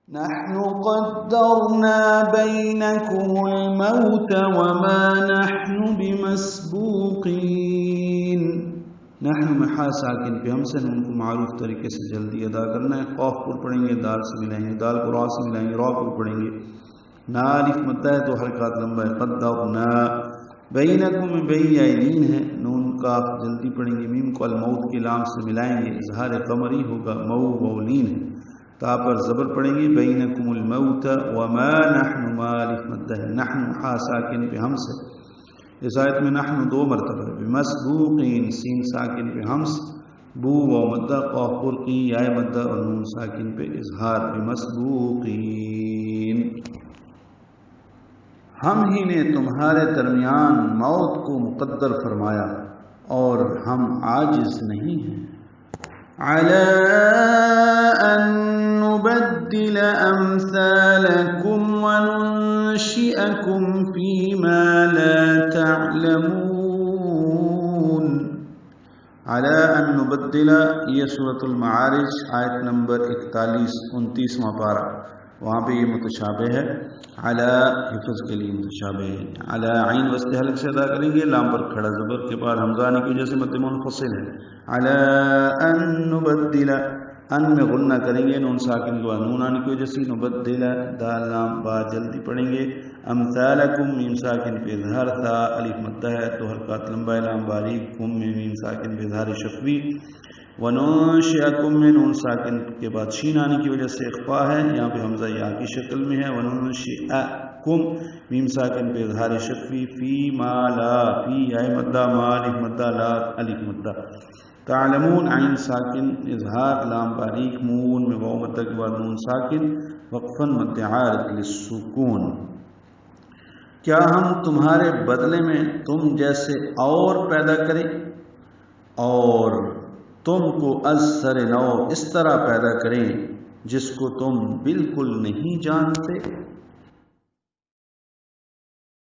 نحن قدرنا بينكم الموت وما نحن بمسبوقين. نحن میں ہا ساکن پہ ہم سے ان کو معروف طریقے سے جلدی ادا کرنا ہے. قاف پر پڑھیں گے، دال سے ملائیں گے، دال کو را سے ملائیں گے، را پر پڑھیں گے. نا الف مدہ ہے تو حرکات لمبا ہے. قدرنا بینکم بین یعین ہے، نون کاف جلدی پڑھیں گے. میم کو الموت کی لام سے ملائیں گے، اظہار قمری ہوگا. مو مولین ہے، تا پر زبر پڑھیں گے. بینکم الموت وما نحن ما الف مدہ ہے. نحن ہا ساکن پہ ہم سے، اس آیت میں نحن دو مرتبہ ہے. بمسبوقین سین ساکن پہ ہمس، بو و مدہ، قاف پر کی یا مدہ اور نون ساکن پہ اظہار. بمسبوقین، ہم ہی نے تمہارے درمیان موت کو مقدر فرمایا اور ہم عاجز نہیں ہیں. علی ان نبدل امثالکم وننشئکم فیما لا تعلمون. علی ان نبدل، یہ سورۃ المعارج آیت نمبر 41-29واں پارہ، وہاں پہ یہ متشابہ ہے. علی حفظ کے لیے متشابہ ہے. علی عین وسط حلق سے ادا کریں گے، لام پر کھڑا زبر کے بعد حمزہ آنے کی وجہ سے مد منفصل ہے. علی ان نبدل، ان میں غنہ کریں گے، نون ساکن کے بعد نون آنے کی وجہ سے. نبدل دال لام با جلدی پڑھیں گے. امثالکم میم ساکن پہ اظہار تھا، الف مدہ ہے تو حرکات لمبا ہے. لام باریک، کم میں میم ساکن پہ اظہار شفوی. وننشئکم میں نون ساکن کے بعد شین آنے کی وجہ سے اخفا ہے، یہاں پہ حمزہ یا کی شکل میں ہے. وننشئکم میم ساکن پہ اظہار شفوی. فی ما لا، فی یا مدہ، ما الف مدہ، لا الف مدہ. تعلمون عین ساکن اظہار، لام باریک، مون میں واو مدہ کے بعد نون ساکن، وقفاً مد عارض للسکون. کیا ہم تمہارے بدلے میں تم جیسے اور پیدا کریں اور تم کو از سر نو اس طرح پیدا کریں جس کو تم بالکل نہیں جانتے.